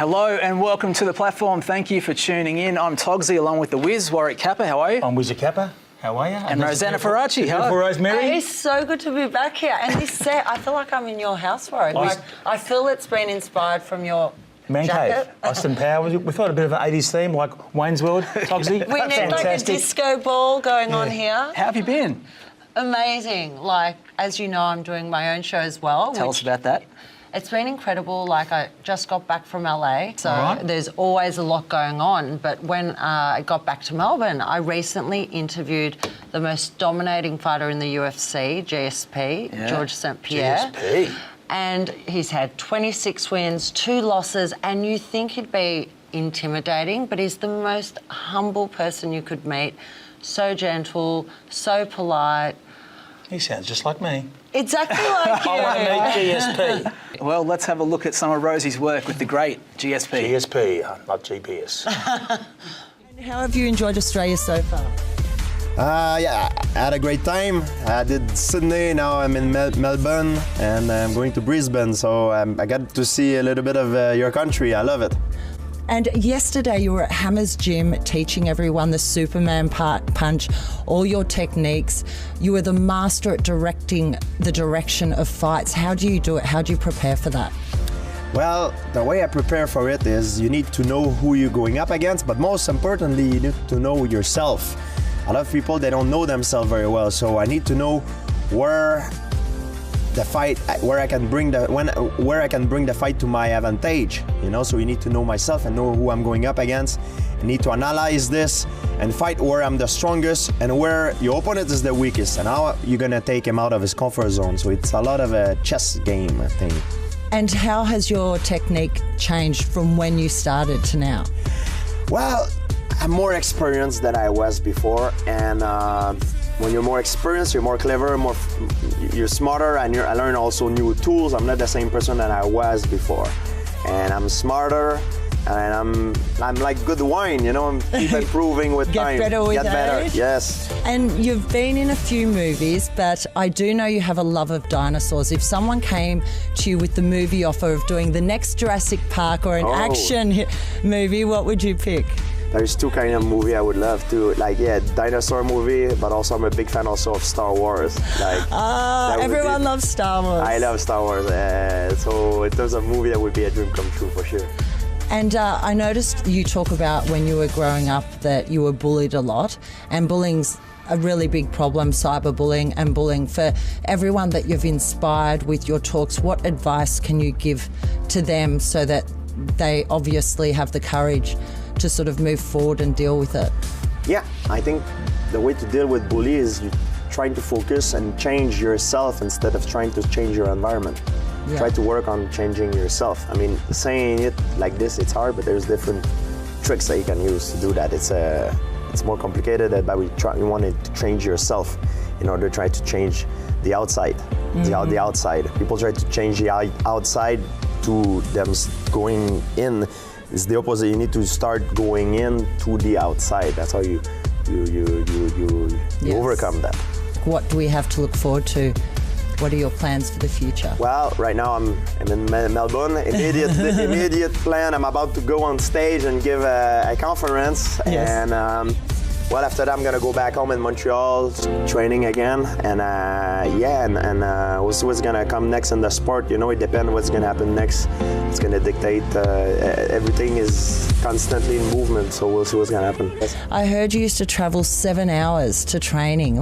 Hello and welcome to the platform. Thank you for tuning in. I'm Togsy along with the Wiz, Warwick Kappa. How are you? I'm Wizzy Kappa. How are you? And Rosanna Faraci. Hello. Rosemary. It's so good to be back here. And this set, I feel like I'm in your house, Warwick. Like, I feel it's been inspired from your Man jacket. Cave. Austin Powers. We thought a bit of an 80s theme, like Wayne's World. Togsy. We need like a disco ball going on here. How have you been? Amazing. Like, as you know, I'm doing my own show as well. Tell us about that. It's been incredible. Like, I just got back from LA, so there's always a lot going on. But when I got back to Melbourne, I recently interviewed the most dominating fighter in the UFC, GSP, George St. Pierre. GSP. And he's had 26 wins, 2 losses, and you think he'd be intimidating, but he's the most humble person you could meet. So gentle, so polite. He sounds just like me. Exactly like you. I want to meet GSP. Well, let's have a look at some of Rosie's work with the great GSP. GSP, not GPS. How have you enjoyed Australia so far? Yeah, I had a great time. I did Sydney, now I'm in Melbourne, and I'm going to Brisbane, so I got to see a little bit of your country. I love it. And yesterday you were at Hammer's Gym teaching everyone the Superman punch, all your techniques. You were the master at directing the direction of fights. How do you do it? How do you prepare for that? Well, the way I prepare for it is you need to know who you're going up against, but most importantly, you need to know yourself. A lot of people, they don't know themselves very well, so I need to know where the fight, where I can bring the fight to my advantage, you know. So you need to know myself and know who I'm going up against. You need to analyze this and fight where I'm the strongest and where your opponent is the weakest, and how you're gonna take him out of his comfort zone. So it's a lot of a chess game, I think. And how has your technique changed from when you started to now? Well, I'm more experienced than I was before, and when you're more experienced, you're more clever, you're smarter, and I learn also new tools. I'm not the same person that I was before, and I'm smarter, and I'm like good wine, you know. I'm keep improving with time. Get better, yes. And you've been in a few movies, but I do know you have a love of dinosaurs. If someone came to you with the movie offer of doing the next Jurassic Park or an action movie, what would you pick? There's 2 kind of movie I would love to, like, dinosaur movie, but also I'm a big fan also of Star Wars. Like, everyone loves Star Wars. I love Star Wars, so in terms of movie, that would be a dream come true for sure. And I noticed you talk about when you were growing up that you were bullied a lot, and bullying's a really big problem, cyberbullying and bullying. For everyone that you've inspired with your talks, what advice can you give to them so that they obviously have the courage to sort of move forward and deal with it? Yeah, I think the way to deal with bully is trying to focus and change yourself instead of trying to change your environment. Yeah. Try to work on changing yourself. I mean, saying it like this, it's hard, but there's different tricks that you can use to do that. It's more complicated, but you want to change yourself in order to try to change the outside. Mm-hmm. The outside. People try to change the outside to them going in. It's the opposite. You need to start going in to the outside. That's how you overcome that. What do we have to look forward to? What are your plans for the future? Well, right now I'm in Melbourne. Immediate plan. I'm about to go on stage and give a conference. Yes. And well, after that, I'm gonna go back home in Montreal, training again, and we'll see what's gonna come next in the sport. You know, it depends what's gonna happen next. It's gonna dictate. Everything is constantly in movement, so we'll see what's gonna happen. Yes. I heard you used to travel 7 hours to training,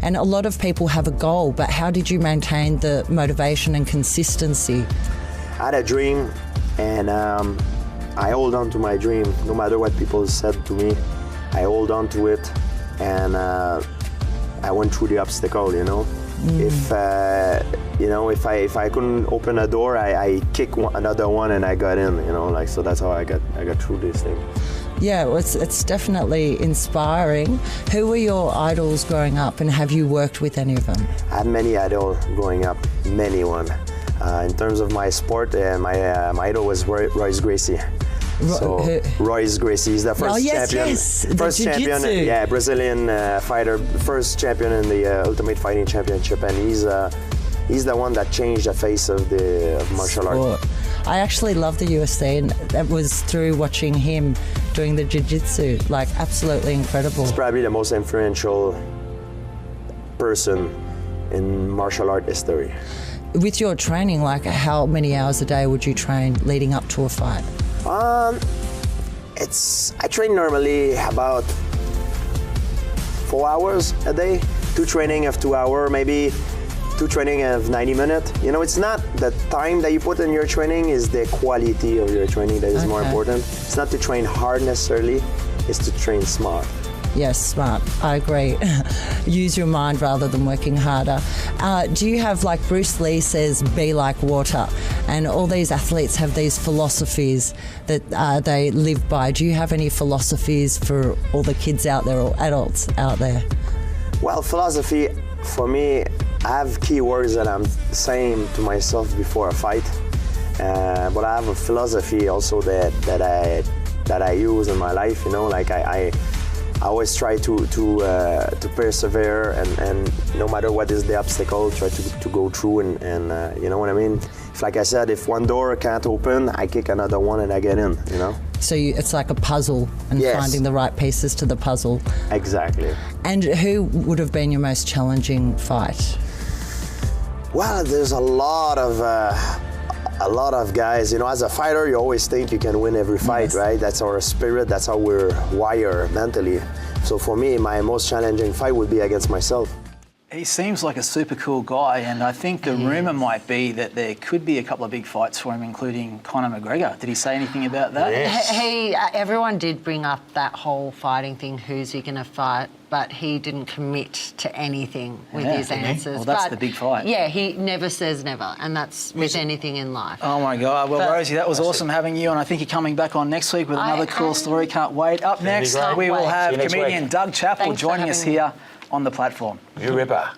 and a lot of people have a goal, but how did you maintain the motivation and consistency? I had a dream, and I hold on to my dream, no matter what people said to me. I hold on to it, and I went through the obstacle. You know, if I couldn't open a door, I kick another one and I got in. You know, like, so that's how I got through this thing. Yeah, well, it's definitely inspiring. Who were your idols growing up, and have you worked with any of them? I had many idols growing up, many one. In terms of my sport, my idol was Royce Gracie. Royce Gracie is the first champion. Yes. First champion, yeah, Brazilian fighter, first champion in the Ultimate Fighting Championship, and he's the one that changed the face of the martial art. I actually love the UFC, and that was through watching him doing the jiu-jitsu. Like, absolutely incredible. He's probably the most influential person in martial art history. With your training, like, how many hours a day would you train leading up to a fight? I train normally about 4 hours a day. 2 training of 2 hours, maybe 2 training of 90 minutes. You know, it's not the time that you put in your training, is the quality of your training that is more important. It's not to train hard necessarily, it's to train smart. Yes, smart. I agree. Use your mind rather than working harder. Do you have, like Bruce Lee says, be like water, and all these athletes have these philosophies that they live by. Do you have any philosophies for all the kids out there or adults out there? Well, philosophy, for me, I have key words that I'm saying to myself before a fight, but I have a philosophy also that I use in my life. You know, like I always try to persevere, and no matter what is the obstacle, try to go through, and you know what I mean? If, like I said, if one door can't open, I kick another one and I get in, you know? So it's like a puzzle, and finding the right pieces to the puzzle. Exactly. And who would have been your most challenging fight? Well, there's a lot of guys. You know, as a fighter, you always think you can win every fight, right? That's our spirit. That's how we're wired mentally. So for me, my most challenging fight would be against myself. He seems like a super cool guy, and I think the rumour might be that there could be a couple of big fights for him, including Conor McGregor. Did he say anything about that? Yes. Everyone did bring up that whole fighting thing, who's he going to fight, but he didn't commit to anything with his answers. Well, that's the big fight. Yeah, he never says never, and that's with anything in life. Oh my God. Well, Rosie, that was awesome having you, and I think you're coming back on next week with another cool story. Can't wait. Up next, we will have comedian Doug Chappell joining us here on the platform. You ripper.